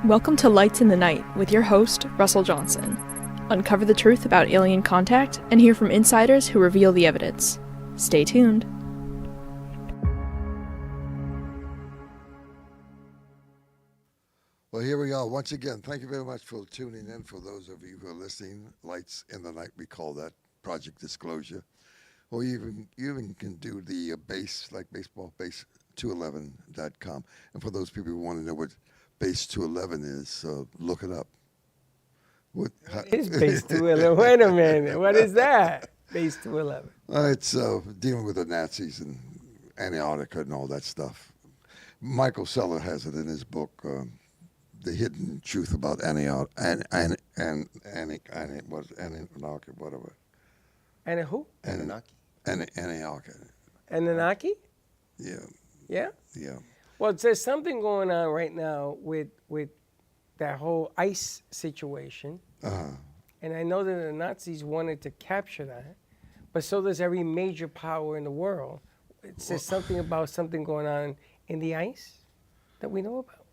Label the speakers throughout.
Speaker 1: Welcome to Lights in the Night with your host, Russ Johnson. Uncover the truth about alien contact and hear from insiders who reveal the evidence. Stay tuned.
Speaker 2: Well, here we are once again. Thank you very much for tuning in. For those of you who are listening, Lights in the Night, we call that Project Disclosure. Or you even can do the base, like baseball, base211.com. And for those people who want to know what base 211 is, look it up.
Speaker 3: What is base 211? Wait a minute. What is that? Base 211.
Speaker 2: It's dealing with the Nazis and Antarctica and all that stuff. Michael Seller has it in his book, The Hidden Truth About Antarctica, whatever.
Speaker 3: And who?
Speaker 2: Anunnaki. Antarctica.
Speaker 3: Anunnaki?
Speaker 2: Yeah.
Speaker 3: Yeah?
Speaker 2: Yeah.
Speaker 3: Well, there's something going on right now with that whole ice situation.
Speaker 2: Uh-huh.
Speaker 3: And I know that the Nazis wanted to capture that, but so does every major power in the world. It says something about something going on in the ice that we know about.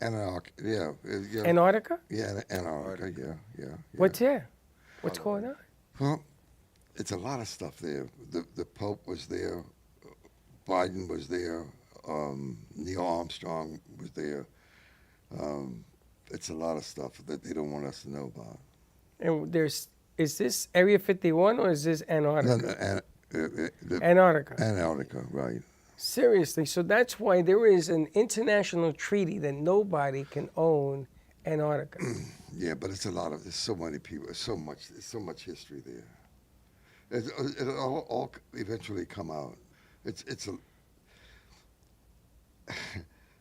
Speaker 2: Antarctica, yeah.
Speaker 3: Antarctica?
Speaker 2: Yeah, Antarctica, yeah.
Speaker 3: What's there? What's going on?
Speaker 2: Well, it's a lot of stuff there. The Pope was there. Biden was there. Neil Armstrong was there. It's a lot of stuff that they don't want us to know about.
Speaker 3: And is this Area 51 or is this Antarctica? Antarctica.
Speaker 2: Antarctica, right.
Speaker 3: Seriously, so that's why there is an international treaty that nobody can own Antarctica.
Speaker 2: Yeah, but it's a lot of, there's so many people, there's so much history there. It'll all eventually come out.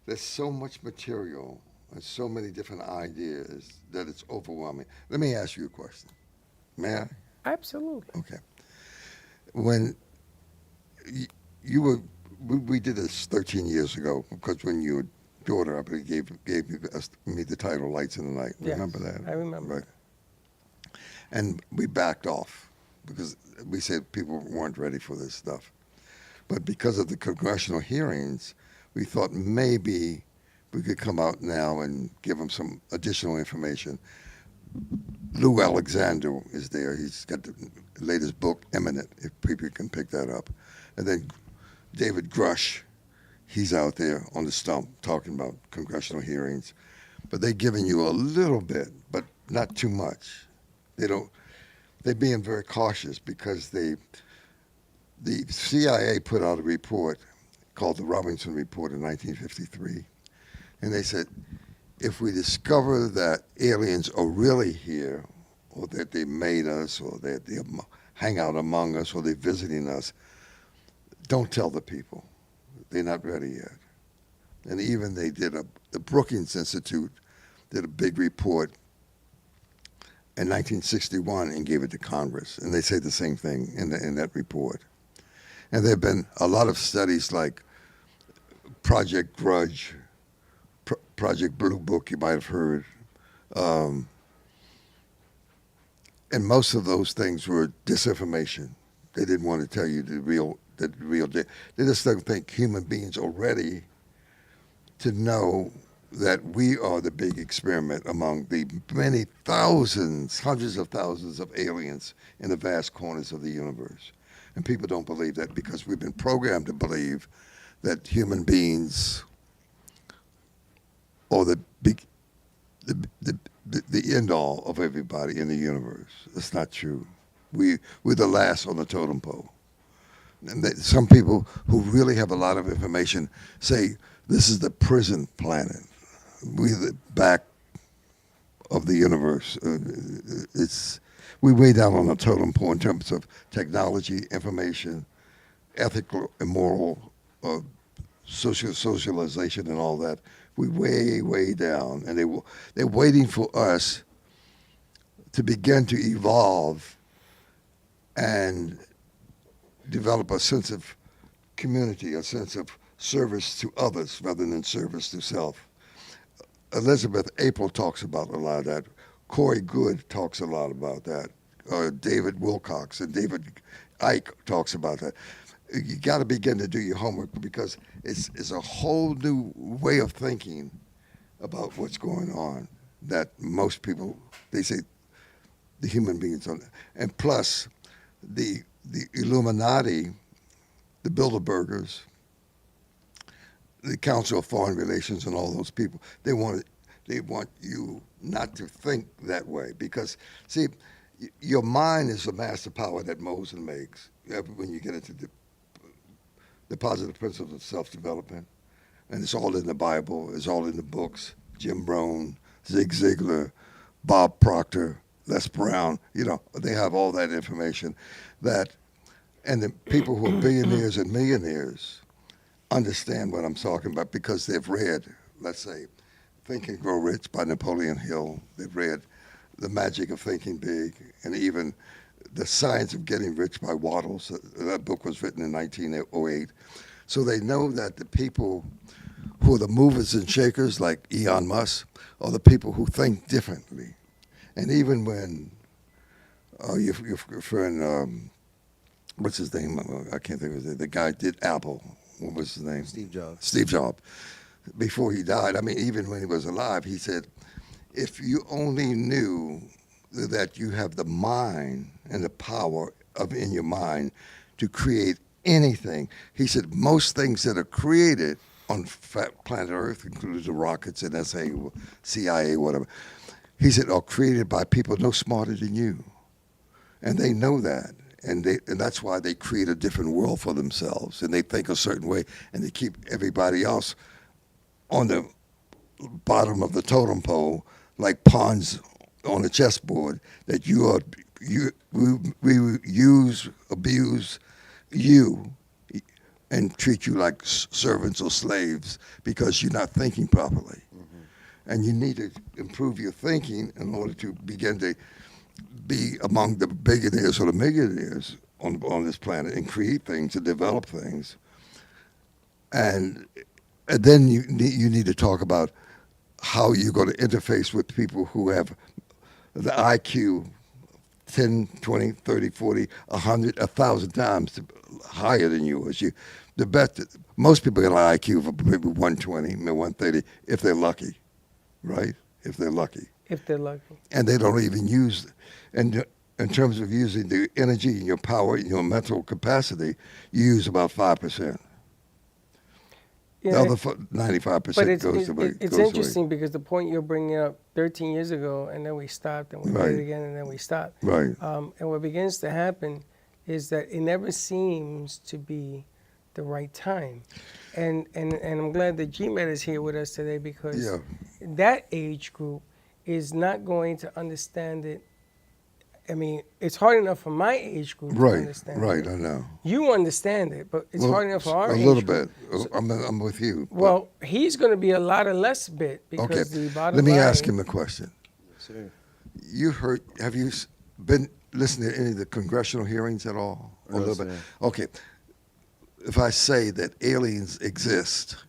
Speaker 2: There's so much material and so many different ideas that it's overwhelming. Let me ask you a question. May I?
Speaker 3: Absolutely.
Speaker 2: Okay. When we did this 13 years ago, because when your daughter, I believe, gave me the title Lights in the Night.
Speaker 3: Yes,
Speaker 2: Remember that?
Speaker 3: I remember.
Speaker 2: Right. And we backed off because we said people weren't ready for this stuff. But because of the congressional hearings, we thought maybe we could come out now and give them some additional information. Lou Alexander is there. He's got the latest book, Eminent, if people can pick that up. And then David Grush, he's out there on the stump talking about congressional hearings. But they're giving you a little bit, but not too much. They're being very cautious because the CIA put out a report called the Robinson Report in 1953. And they said, if we discover that aliens are really here, or that they made us, or that they hang out among us, or they're visiting us, don't tell the people. They're not ready yet. And even they did the Brookings Institute did a big report in 1961 and gave it to Congress. And they say the same thing in that report. And there have been a lot of studies like Project Grudge, Project Blue Book, you might have heard. And most of those things were disinformation. They didn't want to tell you the real deal. They just don't think human beings are ready to know that we are the big experiment among the many thousands, hundreds of thousands of aliens in the vast corners of the universe. And people don't believe that because we've been programmed to believe that human beings are the end all of everybody in the universe. That's not true. We're the last on the totem pole. And some people who really have a lot of information say this is the prison planet. We're the back of the universe. We're way down on the totem pole in terms of technology, information, ethical and moral, socialization and all that. We're way, way down. And they're waiting for us to begin to evolve and develop a sense of community, a sense of service to others rather than service to self. Elizabeth April talks about a lot of that. Corey Good talks a lot about that. David Wilcox and David Icke talks about that. You got to begin to do your homework because it's a whole new way of thinking about what's going on that most people, they say the human beings don't. And plus, the Illuminati, the Bilderbergers, the Council of Foreign Relations, and all those people, they want you not to think that way because, see, your mind is the master power that moves and makes. When you get into the positive principles of self-development, and it's all in the Bible, it's all in the books. Jim Rohn, Zig Ziglar, Bob Proctor, Les Brown, they have all that information. And the people who are billionaires and millionaires understand what I'm talking about because they've read, let's say, Think and Grow Rich by Napoleon Hill. They've read The Magic of Thinking Big, and even The Science of Getting Rich by Wattles. That book was written in 1908. So they know that the people who are the movers and shakers, like Elon Musk, are the people who think differently. And even when your friend, what's his name? I can't think of his name. The guy did Apple. What was his name?
Speaker 4: Steve Jobs.
Speaker 2: Steve Jobs. Before he died, I mean, even when he was alive, he said, if you only knew that you have the mind and the power in your mind to create anything, he said, most things that are created on planet Earth, including the rockets and CIA, whatever, he said, are created by people no smarter than you. And they know that. And that's why they create a different world for themselves. And they think a certain way, and they keep everybody else on the bottom of the totem pole, like pawns on a chessboard, that we use, abuse you, and treat you like servants or slaves because you're not thinking properly. Mm-hmm. And you need to improve your thinking in order to begin to be among the billionaires or the millionaires on this planet and create things and develop things. And then you need to talk about how you're going to interface with people who have the IQ 10, 20, 30, 40, 100, 1,000 times higher than yours. Most people get an IQ of maybe 120, maybe 130, if they're lucky, right? If they're lucky.
Speaker 3: If they're lucky. And
Speaker 2: they don't even use, and in terms of using the energy and your power and your mental capacity, you use about 5%.
Speaker 3: Yeah,
Speaker 2: the other 95% goes away.
Speaker 3: It's interesting because the point you're bringing up 13 years ago, and then we stopped, and we did it again, and then we stopped.
Speaker 2: Right.
Speaker 3: And what begins to happen is that it never seems to be the right time. And I'm glad that GMED is here with us today because that age group is not going to understand it. I mean, it's hard enough for my age group to understand it.
Speaker 2: Right, I know.
Speaker 3: You understand it, but it's hard enough for our age
Speaker 2: group.
Speaker 3: A
Speaker 2: little bit. I'm with you.
Speaker 3: Well, he's going to be a lot of less bit because the bottom
Speaker 2: Let me
Speaker 3: line,
Speaker 2: ask him a question.
Speaker 4: Yes,
Speaker 2: sir. Have you been listening to any of the congressional hearings at all? A little bit. Okay. If I say that aliens exist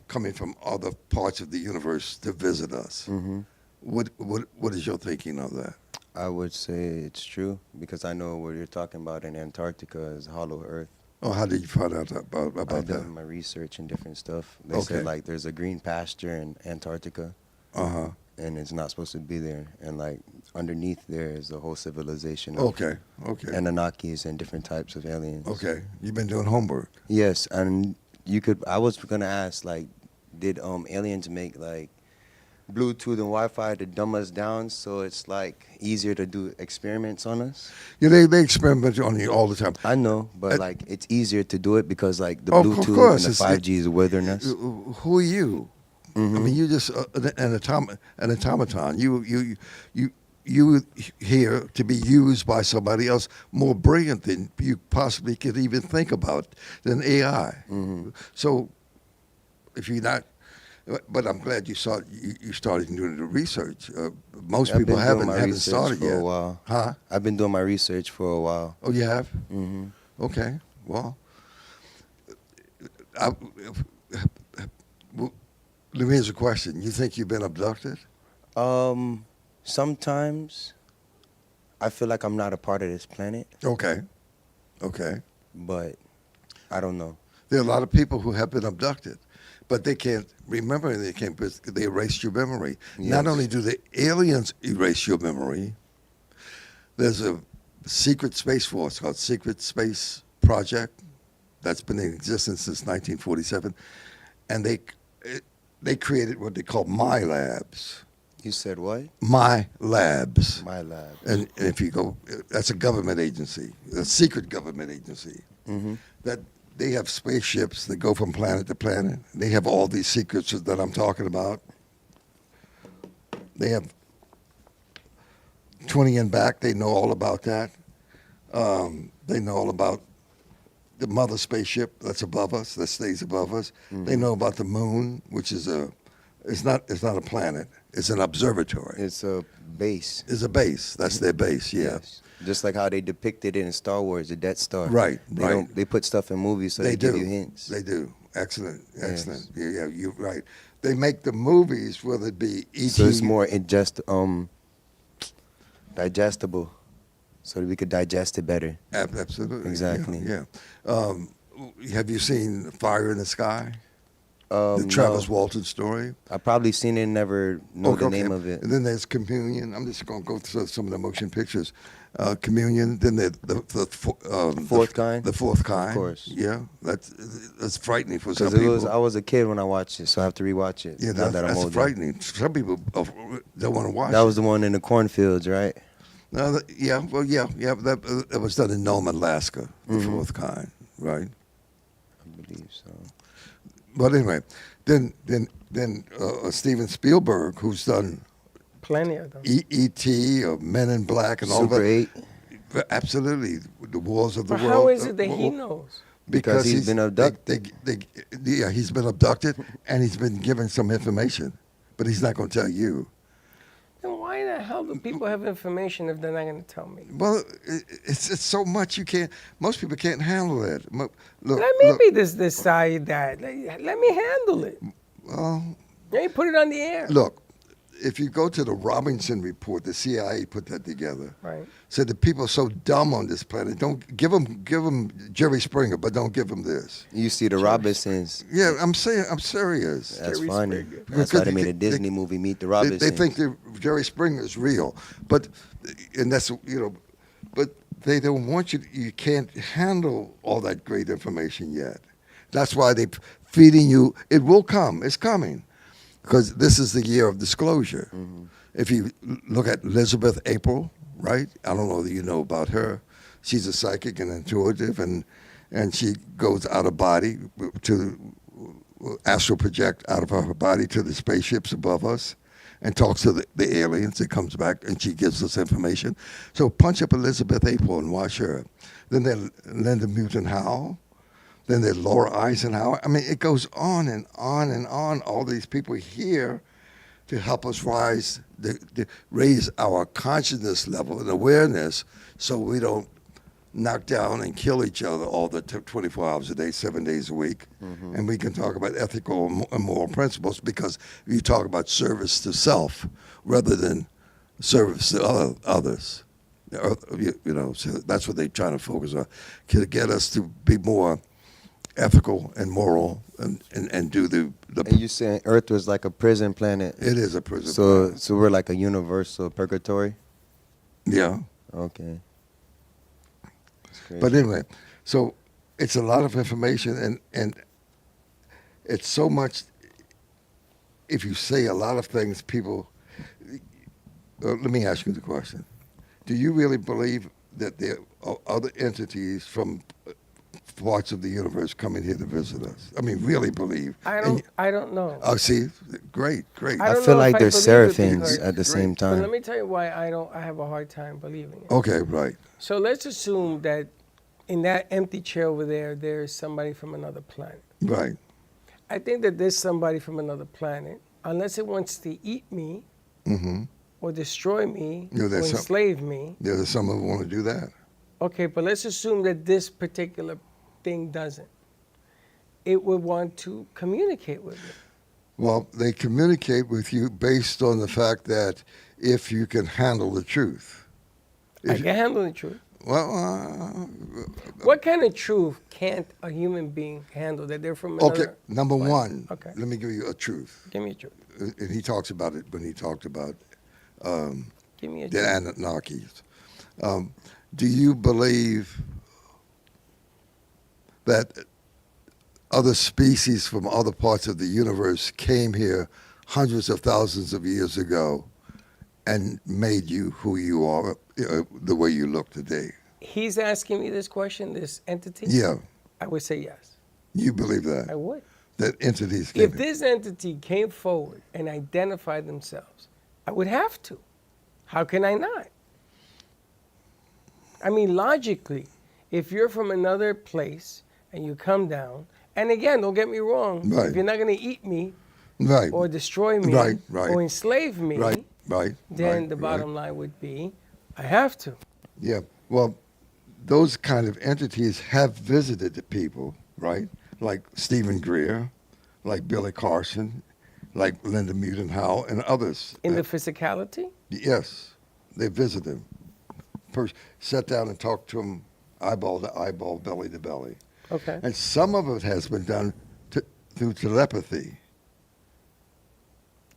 Speaker 2: coming from other parts of the universe to visit us, what is your thinking of that?
Speaker 4: I would say it's true because I know what you're talking about in Antarctica is hollow earth.
Speaker 2: Oh, how did you find out about that?
Speaker 4: I've done my research and different stuff. They said like there's a green pasture in Antarctica, and it's not supposed to be there. And like underneath there is a whole civilization of Anunnakis and different types of aliens.
Speaker 2: Okay, you've been doing homework.
Speaker 4: Yes, and I was gonna ask like, did aliens make like Bluetooth and Wi-Fi to dumb us down so it's like easier to do experiments on us?
Speaker 2: Yeah, they experiment on you all the time.
Speaker 4: I know, but like it's easier to do it because like the Bluetooth and the 5G is withering us.
Speaker 2: Who are you? I mean, you just an automaton. You here to be used by somebody else more brilliant than you possibly could even think about than AI. So if you're not. But I'm glad you started doing the research. Most people haven't started yet.
Speaker 4: For a while.
Speaker 2: Huh?
Speaker 4: I've been doing my research for a while.
Speaker 2: Oh, you have? Okay. Well, let me ask you a question. You think you've been abducted?
Speaker 4: Sometimes I feel like I'm not a part of this planet.
Speaker 2: Okay.
Speaker 4: But I don't know.
Speaker 2: There are a lot of people who have been abducted. But they can't remember. They can't. They erase your memory.
Speaker 4: Yes.
Speaker 2: Not only do the aliens erase your memory, there's a secret space force called Secret Space Project that's been in existence since 1947, and they created what they call My Labs.
Speaker 4: You said what?
Speaker 2: My Labs.
Speaker 4: My Labs.
Speaker 2: And if you go, that's a government agency, a secret government agency.
Speaker 4: Mm-hmm.
Speaker 2: That they have spaceships that go from planet to planet. They have all these secrets that I'm talking about. They have 20 and back. They know all about that. They know all about the mother spaceship that's above us, that stays above us.
Speaker 4: Mm-hmm.
Speaker 2: They know about the moon, which is it's not a planet. It's an observatory.
Speaker 4: It's a base.
Speaker 2: It's a base. That's their base. Yeah.
Speaker 4: Yes. Just like how they depicted it in Star Wars, the Death Star.
Speaker 2: Right.
Speaker 4: They put stuff in movies so they give you hints.
Speaker 2: They do. Excellent.
Speaker 4: Yes.
Speaker 2: Yeah, you're right. They make the movies, whether it be E.T.
Speaker 4: So it's more digestible, so that we could digest it better.
Speaker 2: Absolutely.
Speaker 4: Exactly.
Speaker 2: Yeah. Have you seen Fire in the Sky? The Travis
Speaker 4: No.
Speaker 2: Walton story?
Speaker 4: I've probably seen it and never know the name of it.
Speaker 2: And then there's Communion. I'm just going to go through some of the motion pictures. Communion. Then the
Speaker 4: Fourth Kind?
Speaker 2: The Fourth Kind.
Speaker 4: Of course.
Speaker 2: Yeah. That's frightening for some
Speaker 4: Because
Speaker 2: people.
Speaker 4: I was a kid when I watched it, so I have to rewatch it.
Speaker 2: Yeah,
Speaker 4: now that I'm
Speaker 2: that's
Speaker 4: older.
Speaker 2: frightening. Some people don't want to watch
Speaker 4: That
Speaker 2: it.
Speaker 4: was the one in the cornfields, right?
Speaker 2: No, yeah. That was done in Nome, Alaska. The
Speaker 4: Mm-hmm.
Speaker 2: Fourth Kind, right?
Speaker 4: I believe so.
Speaker 2: But anyway, then Steven Spielberg, who's done
Speaker 3: Plenty of them.
Speaker 2: E.T. or Men in Black and all
Speaker 4: Super
Speaker 2: that.
Speaker 4: 8.
Speaker 2: Absolutely, the Wars of the
Speaker 3: But
Speaker 2: World.
Speaker 3: how is it that he knows?
Speaker 4: Because he's been abducted.
Speaker 2: Yeah, he's been abducted, and he's been given some information, but he's not going to tell you.
Speaker 3: Then why the hell do people have information if they're not going to tell me?
Speaker 2: Well, it's so much you can't. Most people can't handle it. Look,
Speaker 3: Let me be this side that. Let me handle it.
Speaker 2: Well,
Speaker 3: Let me put it on the air.
Speaker 2: look, if you go to the Robinson report, the CIA put that together.
Speaker 3: Right.
Speaker 2: Said the people are so dumb on this planet. Don't give them Jerry Springer, but don't give them this.
Speaker 4: You see the Robinsons.
Speaker 2: Yeah, I'm serious.
Speaker 4: That's
Speaker 3: Jerry
Speaker 4: funny.
Speaker 3: Springer.
Speaker 4: That's why they
Speaker 2: Because
Speaker 4: made a Disney movie, Meet the Robinsons.
Speaker 2: They think that Jerry Springer is real, but they don't want you. You can't handle all that great information yet. That's why they're feeding you. It will come. It's coming, because this is the year of disclosure.
Speaker 4: Mm-hmm.
Speaker 2: If you look at Elizabeth April, right? I don't know that you know about her. She's a psychic and intuitive, and she goes out of body to astral project out of her body to the spaceships above us, and talks to the aliens. It comes back, and she gives us information. So punch up Elizabeth April and watch her. Then there's Linda Moulton Howe. Then there's Laura Eisenhower. I mean, it goes on and on and on. All these people here to help us raise our consciousness level and awareness, so we don't knock down and kill each other all the 24 hours a day, 7 days a week.
Speaker 4: Mm-hmm.
Speaker 2: And we can talk about ethical and moral principles, because you talk about service to self rather than service to others. So that's what they're trying to focus on, to get us to be more ethical and moral and do the
Speaker 4: And you saying Earth was like a prison planet?
Speaker 2: It is a prison
Speaker 4: planet. So we're like a universal purgatory?
Speaker 2: Yeah.
Speaker 4: Okay.
Speaker 2: But anyway, so it's a lot of information, and it's so much. If you say a lot of things, people. Let me ask you the question: do you really believe that there are other entities from parts of the universe coming here to visit us? I mean, really believe?
Speaker 3: I don't know.
Speaker 2: Oh, see, great.
Speaker 3: I
Speaker 4: feel like
Speaker 3: if
Speaker 4: there's
Speaker 3: believe
Speaker 4: seraphims
Speaker 3: it
Speaker 4: at the same
Speaker 3: But
Speaker 4: time.
Speaker 3: let me tell you why I have a hard time believing it.
Speaker 2: Okay, right.
Speaker 3: So let's assume that in that empty chair over there's somebody from another planet.
Speaker 2: Right.
Speaker 3: I think that there's somebody from another planet, unless it wants to eat me
Speaker 2: Mm-hmm.
Speaker 3: or destroy me
Speaker 2: Yeah,
Speaker 3: or
Speaker 2: that's
Speaker 3: enslave me.
Speaker 2: Yeah, there's some who want to do that.
Speaker 3: Okay, but let's assume that this particular thing doesn't. It would want to communicate with me.
Speaker 2: Well, they communicate with you based on the fact that if you can handle the truth.
Speaker 3: I can handle the truth.
Speaker 2: Well,
Speaker 3: what kind of truth can't a human being handle that they're from another?
Speaker 2: Okay, number
Speaker 3: planet?
Speaker 2: one.
Speaker 3: Okay.
Speaker 2: Let me give you a truth.
Speaker 3: Give me a truth.
Speaker 2: And he talks about it when he talked about
Speaker 3: Give me a
Speaker 2: the
Speaker 3: truth.
Speaker 2: Anunnakis. Do you believe that other species from other parts of the universe came here hundreds of thousands of years ago and made you who you are, the way you look today?
Speaker 3: He's asking me this question, this entity?
Speaker 2: Yeah.
Speaker 3: I would say yes.
Speaker 2: You believe that?
Speaker 3: I would.
Speaker 2: That entities came
Speaker 3: If
Speaker 2: here?
Speaker 3: this entity came forward and identified themselves, I would have to. How can I not? I mean, logically, if you're from another place and you come down, and again, don't get me wrong,
Speaker 2: Right.
Speaker 3: if you're not going to eat me
Speaker 2: Right.
Speaker 3: or destroy me
Speaker 2: Right.
Speaker 3: or enslave me,
Speaker 2: Right.
Speaker 3: then
Speaker 2: Right.
Speaker 3: the bottom line would be, I have to.
Speaker 2: Yeah. Well, those kind of entities have visited the people, right? Like Stephen Greer, like Billy Carson, like Linda Mudenhow, and others.
Speaker 3: In the physicality?
Speaker 2: Yes, they visit them. First, sat down and talked to them eyeball to eyeball, belly to belly.
Speaker 3: Okay.
Speaker 2: And some of it has been done through telepathy.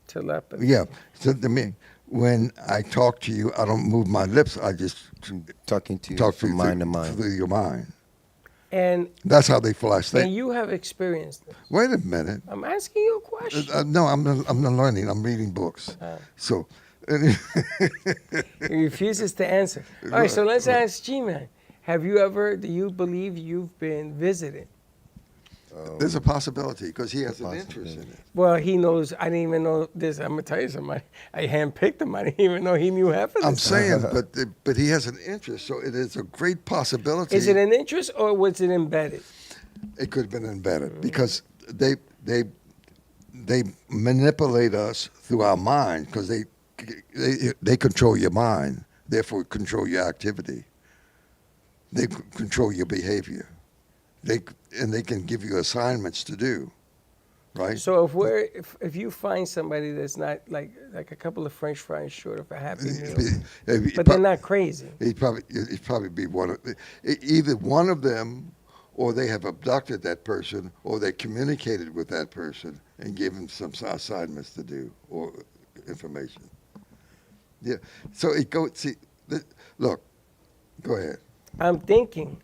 Speaker 3: Telepathy.
Speaker 2: Yeah. So to me, when I talk to you, I don't move my lips. I just
Speaker 4: Talking to you
Speaker 2: talk
Speaker 4: from mind to mind.
Speaker 2: through your mind.
Speaker 3: And
Speaker 2: That's how they flash.
Speaker 3: and you have experienced this.
Speaker 2: Wait a minute.
Speaker 3: I'm asking you a question.
Speaker 2: No, I'm not learning. I'm reading books. So,
Speaker 3: He refuses to answer. All right, so let's ask G-Man. Do you believe you've been visited?
Speaker 2: there's a possibility because he has an interest in it.
Speaker 3: Well, he knows. I didn't even know this. I'm going to tell you something. I handpicked him. I didn't even know he knew half of this.
Speaker 2: I'm saying, but he has an interest, so it is a great possibility.
Speaker 3: Is it an interest or was it embedded?
Speaker 2: It could have been embedded because they manipulate us through our mind because they control your mind, therefore control your activity. They control your behavior. They can give you assignments to do, right?
Speaker 3: So if you find somebody that's not like a couple of French fries short of a Happy Meal, but they're not crazy.
Speaker 2: He'd probably be one of either one of them, or they have abducted that person, or they communicated with that person and given some assignments to do or information. Yeah. So it goes. See, look. Go ahead.
Speaker 3: I'm thinking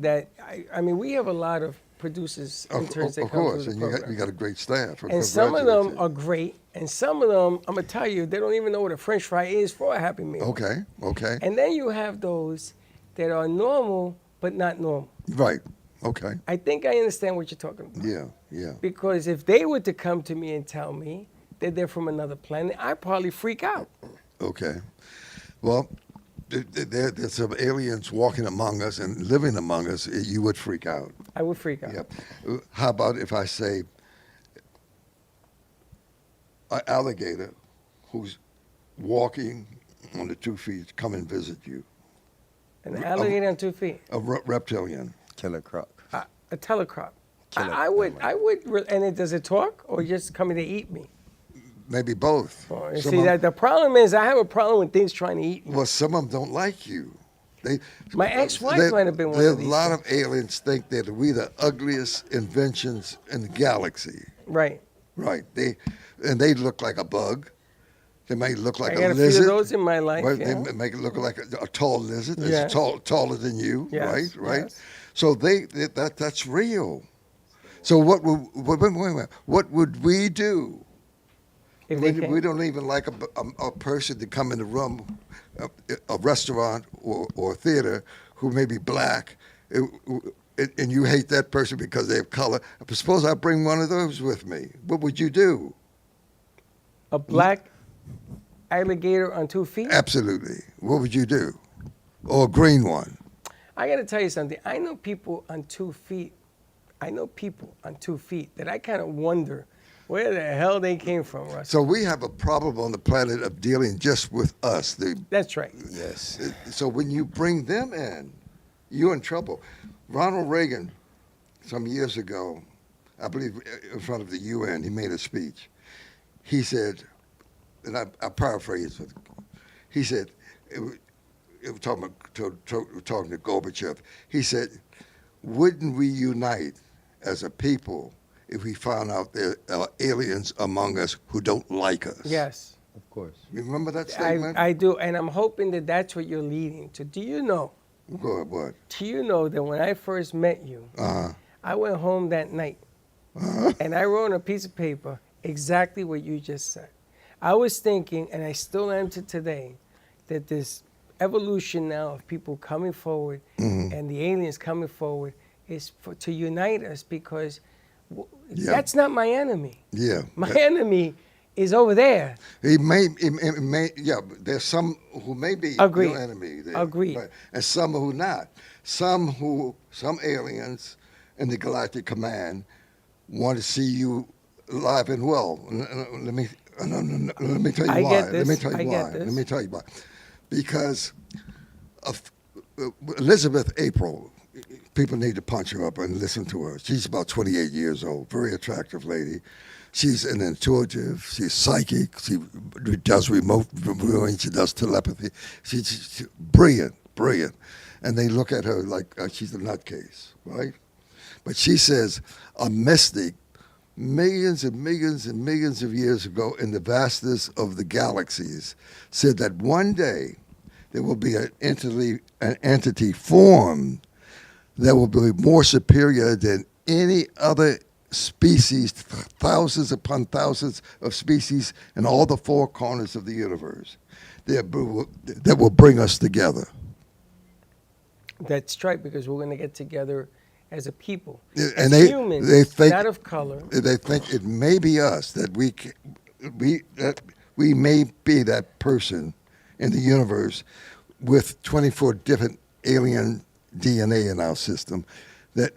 Speaker 3: that I mean we have a lot of producers, interns that
Speaker 2: of
Speaker 3: come
Speaker 2: course,
Speaker 3: through the
Speaker 2: and
Speaker 3: program.
Speaker 2: you got a great staff.
Speaker 3: And some of them are great, and some of them, I'm gonna tell you, they don't even know what a French fry is for a Happy Meal.
Speaker 2: Okay.
Speaker 3: And then you have those that are normal but not normal.
Speaker 2: Right. Okay.
Speaker 3: I think I understand what you're talking about.
Speaker 2: Yeah.
Speaker 3: Because if they were to come to me and tell me that they're from another planet, I'd probably freak out.
Speaker 2: Okay. Well, there's some aliens walking among us and living among us. You would freak out.
Speaker 3: I would freak out.
Speaker 2: Yep. How about if I say an alligator who's walking on the 2 feet come and visit you?
Speaker 3: An alligator on 2 feet.
Speaker 2: A reptilian.
Speaker 4: Killer croc.
Speaker 3: A telecrop.
Speaker 4: Killer.
Speaker 3: I would, and does it talk or just coming to eat me?
Speaker 2: Maybe both.
Speaker 3: Oh, see, that the problem is I have a problem with things trying to eat me.
Speaker 2: Well, some of them don't like you.
Speaker 3: My ex-wife might have been one of these.
Speaker 2: A lot of aliens think that we're the ugliest inventions in the galaxy.
Speaker 3: Right.
Speaker 2: Right. They look like a bug. They may look like
Speaker 3: I got
Speaker 2: a
Speaker 3: a few
Speaker 2: lizard.
Speaker 3: of those in my life.
Speaker 2: Right?
Speaker 3: Yeah.
Speaker 2: They make it look like a tall lizard.
Speaker 3: Yeah.
Speaker 2: It's taller than you.
Speaker 3: Yes,
Speaker 2: Right.
Speaker 3: yes.
Speaker 2: So that's real. So what would we do?
Speaker 3: If
Speaker 2: We,
Speaker 3: they came.
Speaker 2: we don't even like a person to come in the room, a restaurant or a theater who may be black, and you hate that person because they have color. Suppose I bring one of those with me. What would you do?
Speaker 3: A black alligator on 2 feet?
Speaker 2: Absolutely. What would you do? Or a green one?
Speaker 3: I got to tell you something. I know people on 2 feet. That I kind of wonder where the hell they came from, Russ.
Speaker 2: So we have a problem on the planet of dealing just with us.
Speaker 3: That's right.
Speaker 4: Yes.
Speaker 2: So when you bring them in, you're in trouble. Ronald Reagan, some years ago, I believe in front of the UN, he made a speech. He said, and I paraphrase it, he said, talking to Gorbachev, he said, wouldn't we unite as a people if we found out there are aliens among us who don't like us?
Speaker 3: Yes.
Speaker 4: Of course.
Speaker 2: You remember that statement?
Speaker 3: I do, and I'm hoping that that's what you're leading to. Do you know?
Speaker 2: Go ahead, what?
Speaker 3: Do you know that when I first met you, I went home that night, and I wrote on a piece of paper exactly what you just said. I was thinking, and I still am to today, that this evolution now of people coming forward and the aliens coming forward is to unite us, because that's not my enemy.
Speaker 2: Yeah.
Speaker 3: My enemy is over there.
Speaker 2: He may, there's some who may be your enemy there.
Speaker 3: Agreed.
Speaker 2: Right, and some who not. Some aliens in the Galactic Command want to see you alive and well. Let me tell you why. Let me tell you why. Because of Elizabeth April, people need to punch her up and listen to her. She's about 28 years old, very attractive lady. She's an intuitive, she's psychic, she does remote viewing, she does telepathy. She's brilliant. And they look at her like she's a nutcase, right? But she says a mystic millions and millions and millions of years ago in the vastness of the galaxies said that one day there will be an entity formed that will be more superior than any other species, thousands upon thousands of species in all the four corners of the universe that will bring us together.
Speaker 3: That's right, because we're going to get together as a people,
Speaker 2: and
Speaker 3: humans,
Speaker 2: they think,
Speaker 3: not of color.
Speaker 2: They think it may be us, that we may be that person in the universe with 24 different alien DNA in our system, that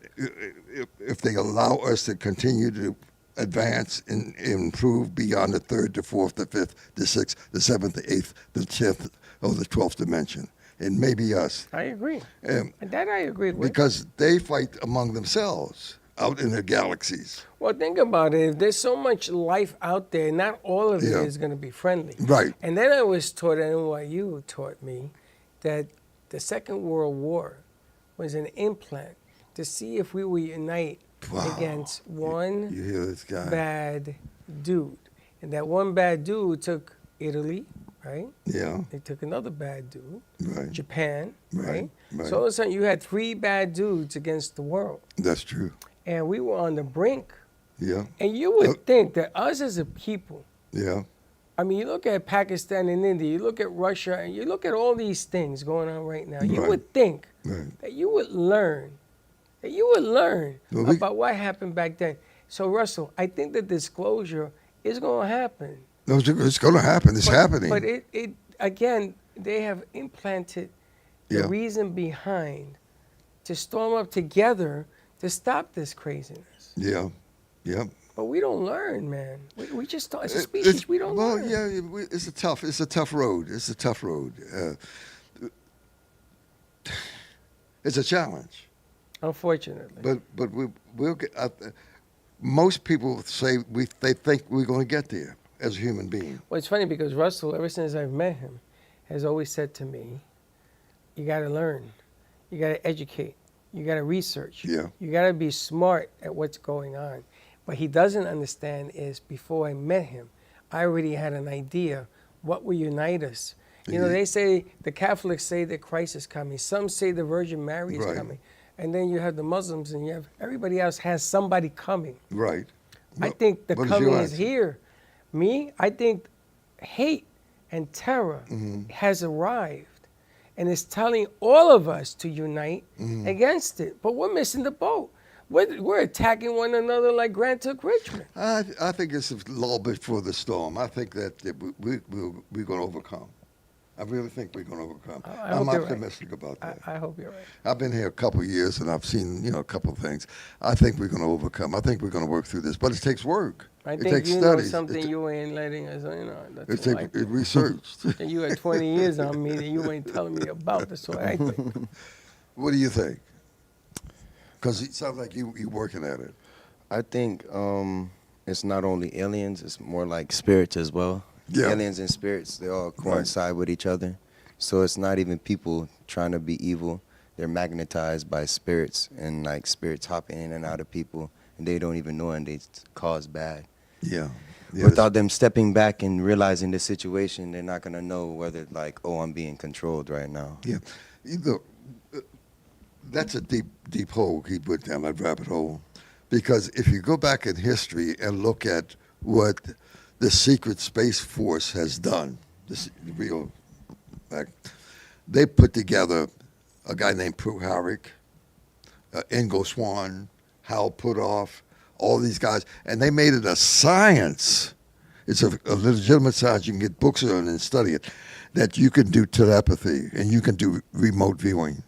Speaker 2: if they allow us to continue to advance and improve beyond the third, the fourth, the fifth, the sixth, the seventh, the eighth, the 10th, or the 12th dimension. It may be us.
Speaker 3: I agree. That I agree with.
Speaker 2: Because they fight among themselves out in the galaxies.
Speaker 3: Well, think about it. If there's so much life out there, not all of it is going to be friendly.
Speaker 2: Right.
Speaker 3: And then I was taught, at NYU taught me, that the Second World War was an implant to see if we would unite against one
Speaker 2: you hear this guy.
Speaker 3: bad dude. And that one bad dude took Italy, right?
Speaker 2: Yeah.
Speaker 3: They took another bad dude,
Speaker 2: Right.
Speaker 3: Japan, right?
Speaker 2: Right.
Speaker 3: So all of a sudden you had 3 bad dudes against the world.
Speaker 2: That's true.
Speaker 3: And we were on the brink.
Speaker 2: Yeah.
Speaker 3: And you would think that us as a people,
Speaker 2: Yeah.
Speaker 3: I mean, you look at Pakistan and India, you look at Russia, and you look at all these things going on right now. You would think that you would learn, about what happened back then. So, Russell, I think the disclosure is going to happen.
Speaker 2: No, it's going to happen. It's happening.
Speaker 3: But it again, they have implanted the reason behind to storm up together to stop this craziness.
Speaker 2: Yeah. Yeah.
Speaker 3: But we don't learn, man. We just don't, as a species, we don't learn.
Speaker 2: Well, yeah, it's a tough road. It's a tough road. It's a challenge.
Speaker 3: Unfortunately.
Speaker 2: But we'll get. Most people say they think we're going to get there as a human being.
Speaker 3: Well, it's funny because Russell, ever since I've met him, has always said to me, "You got to learn, you got to educate, you got to research, you got to be smart at what's going on." What he doesn't understand is, before I met him, I already had an idea what will unite us. You know, they say, the Catholics say that Christ is coming. Some say the Virgin Mary is coming. And then you have the Muslims, and you have everybody else has somebody coming.
Speaker 2: Right.
Speaker 3: I think the coming is here. Me, I think hate and terror has arrived. And it's telling all of us to unite against it. But we're missing the boat. We're attacking one another like Grant took Richmond.
Speaker 2: I think it's a lull before the storm. I think that we're going to overcome. I really think we're going to overcome. I'm optimistic about that.
Speaker 3: I hope you're right.
Speaker 2: I've been here a couple of years, and I've seen a couple of things. I think we're going to overcome. I think we're going to work through this, but it takes work.
Speaker 3: I
Speaker 2: it
Speaker 3: think
Speaker 2: takes
Speaker 3: you
Speaker 2: studies.
Speaker 3: know something you ain't letting us in on.
Speaker 2: It takes research.
Speaker 3: And you had 20 years on me that you ain't telling me about. That's what I think.
Speaker 2: What do you think? Because it sounds like you're working at it.
Speaker 4: I think it's not only aliens, it's more like spirits as well. Yeah. Aliens and spirits, they all coincide with each other. So it's not even people trying to be evil. They're magnetized by spirits, and like spirits hopping in and out of people, and they don't even know, and they cause bad.
Speaker 2: Yeah.
Speaker 4: Without them stepping back and realizing the situation, they're not gonna know whether like, oh, I'm being controlled right now.
Speaker 2: Yeah. Look, that's a deep hole he put down, that rabbit hole. Because if you go back in history and look at what the secret space force has done, this real, like, they put together a guy named Prue Harrick, Ingo Swann, Hal Puthoff, all these guys, and they made it a science. It's a legitimate science. You can get books on and study it, that you can do telepathy and you can do remote viewing.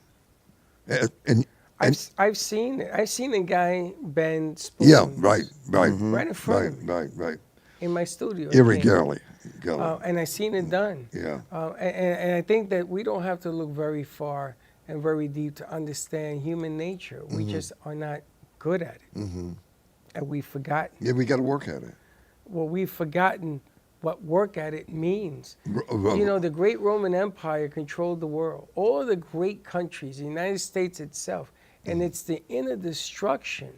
Speaker 2: And
Speaker 3: I've seen it. I've seen a guy bend spoons.
Speaker 2: Yeah, right.
Speaker 3: Mm-hmm. Right in front of me.
Speaker 2: Right.
Speaker 3: In my studio.
Speaker 2: Irregularly.
Speaker 3: And I've seen it done.
Speaker 2: Yeah.
Speaker 3: And I think that we don't have to look very far and very deep to understand human nature. We just are not good at it.
Speaker 2: Mm-hmm.
Speaker 3: And we've forgotten.
Speaker 2: Yeah, we got to work at it.
Speaker 3: Well, we've forgotten what work at it means. You know, the great Roman Empire controlled the world. All the great countries, the United States itself, and it's the inner destruction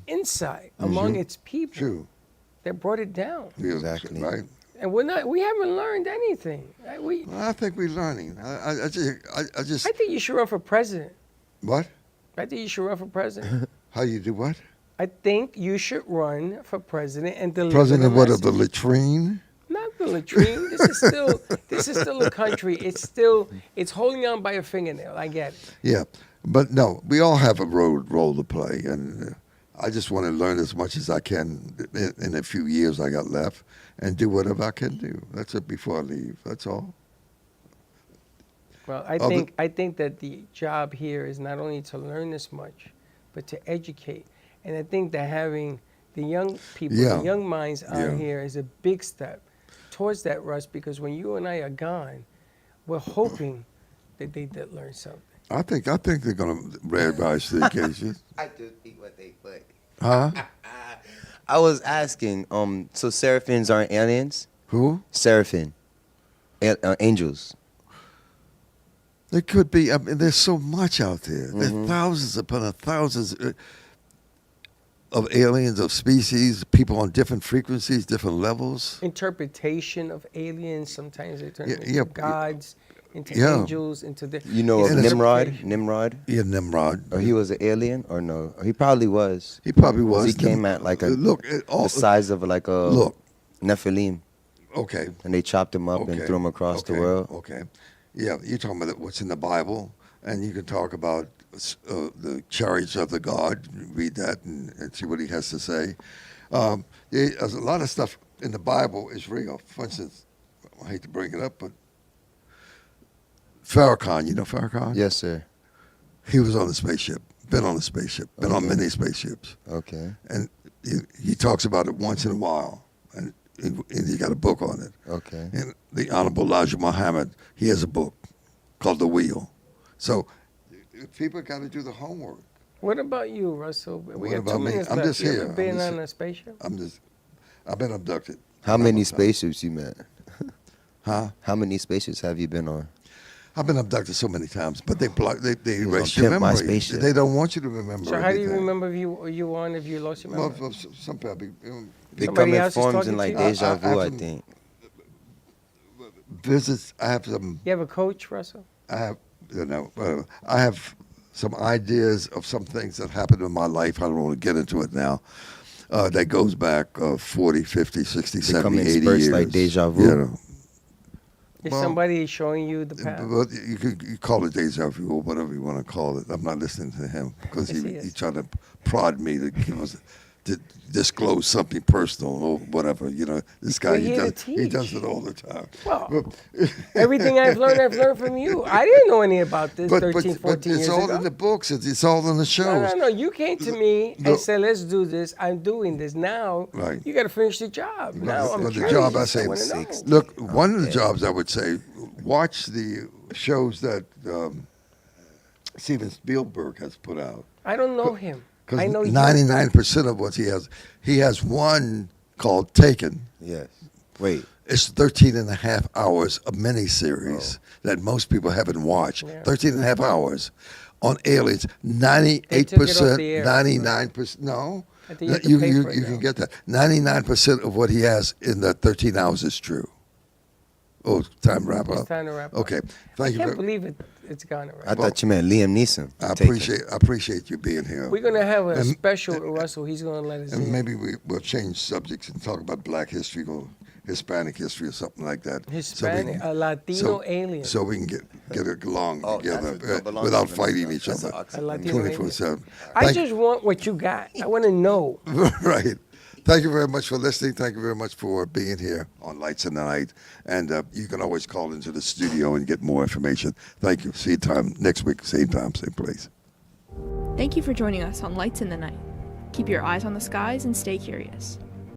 Speaker 3: inside among its people that brought it down.
Speaker 2: Yeah,
Speaker 4: exactly.
Speaker 2: Right.
Speaker 3: And we haven't learned anything.
Speaker 2: I think we're learning. I
Speaker 3: think you should run for president.
Speaker 2: What?
Speaker 3: I think you should run for president.
Speaker 2: How you do what?
Speaker 3: I think you should run for president and deliver
Speaker 2: President
Speaker 3: the
Speaker 2: what,
Speaker 3: message.
Speaker 2: of the latrine?
Speaker 3: Not the latrine. This is still a country. It's holding on by a fingernail. I get it.
Speaker 2: Yeah, but no, we all have a role to play, and I just want to learn as much as I can in a few years I got left, and do whatever I can do. That's it before I leave. That's all.
Speaker 3: Well, I think that the job here is not only to learn this much, but to educate. And I think that having the young people, the young minds out here is a big step towards that, Russ, because when you and I are gone, we're hoping that they did learn something.
Speaker 2: I think they're going to rise to the occasion.
Speaker 4: I just eat what they put.
Speaker 2: Huh?
Speaker 4: I was asking, so Seraphins aren't aliens?
Speaker 2: Who?
Speaker 4: Seraphim. Angels.
Speaker 2: There could be. I mean, there's so much out there. There's thousands upon thousands of aliens, of species, people on different frequencies, different levels.
Speaker 3: Interpretation of aliens. Sometimes they turn into gods, into angels, into the.
Speaker 4: You know of Nimrod? Nimrod?
Speaker 2: Yeah, Nimrod.
Speaker 4: Or he was an alien, or no? Or he probably was.
Speaker 2: He probably was.
Speaker 4: He came at like the size of like a Nephilim.
Speaker 2: Okay.
Speaker 4: And they chopped him up and threw him across the world.
Speaker 2: Okay. Yeah, you're talking about what's in the Bible, and you can talk about the chariots of the God. Read that and see what he has to say. There's a lot of stuff in the Bible is real. For instance, I hate to bring it up, but Farrakhan, you know Farrakhan?
Speaker 4: Yes, sir.
Speaker 2: He was on a spaceship, been on a spaceship, been on many spaceships.
Speaker 4: Okay.
Speaker 2: And he talks about it once in a while, and he got a book on it.
Speaker 4: Okay.
Speaker 2: And the Honorable Elijah Muhammad, he has a book called The Wheel. So people got to do the homework.
Speaker 3: What about you, Russell? We
Speaker 2: what
Speaker 3: got
Speaker 2: about
Speaker 3: 2
Speaker 2: me?
Speaker 3: minutes
Speaker 2: I'm
Speaker 3: left.
Speaker 2: just
Speaker 3: You
Speaker 2: here.
Speaker 3: ever been on a spaceship?
Speaker 2: I've been abducted.
Speaker 4: How many spaceships you met?
Speaker 2: Huh?
Speaker 4: How many spaceships have you been on?
Speaker 2: I've been abducted so many times, but they erase your memory. They don't want you to remember.
Speaker 3: So how do you remember if you won if you lost your memory?
Speaker 2: Well, some people.
Speaker 4: They come in forms in like deja vu, I think.
Speaker 2: Visits. I have some.
Speaker 3: You have a coach, Russell?
Speaker 2: I have. I have some ideas of some things that happened in my life. I don't want to get into it now. That goes back 40, 50, 60,
Speaker 4: they
Speaker 2: 70,
Speaker 4: come in
Speaker 2: 80
Speaker 4: spurts
Speaker 2: years.
Speaker 4: like deja vu.
Speaker 2: You know.
Speaker 3: Is somebody showing you the path?
Speaker 2: Well, you call it deja vu or whatever you want to call it. I'm not listening to him because he tried to prod me to disclose something personal or whatever. You know, this guy, he does it all the time.
Speaker 3: Well, everything I've learned from you. I didn't know any about this 13, 14 years ago.
Speaker 2: But it's all in the books. It's all in the shows.
Speaker 3: No. You came to me and said, let's do this. I'm doing this. Now, you got to finish the job. Now, I'm
Speaker 2: the
Speaker 3: curious.
Speaker 2: job, I say, look, one of the jobs I would say, watch the shows that Steven Spielberg has put out.
Speaker 3: I don't know him. I know
Speaker 2: 99% of what he has one called Taken.
Speaker 4: Yes. Wait.
Speaker 2: It's 13 and a half hours, a miniseries that most people haven't watched. 13 and a half hours on aliens. 98%, 99%. No. You can get that. 99% of what he has in the 13 hours is true. Oh, time to wrap up.
Speaker 3: It's time to wrap up.
Speaker 2: Okay. Thank you.
Speaker 3: I can't believe it's gone already.
Speaker 4: I thought you meant Liam Neeson.
Speaker 2: I appreciate you being here.
Speaker 3: We're going to have a special with Russell. He's going to let us in.
Speaker 2: And maybe we'll change subjects and talk about Black history or Hispanic history or something like that.
Speaker 3: Hispanic, a Latino alien.
Speaker 2: So we can get along together without fighting each other 24/7.
Speaker 3: I just want what you got. I want to know.
Speaker 2: Right. Thank you very much for listening. Thank you very much for being here on Lights in the Night. And you can always call into the studio and get more information. Thank you. See you next week, same time, same place.
Speaker 1: Thank you for joining us on Lights in the Night. Keep your eyes on the skies and stay curious.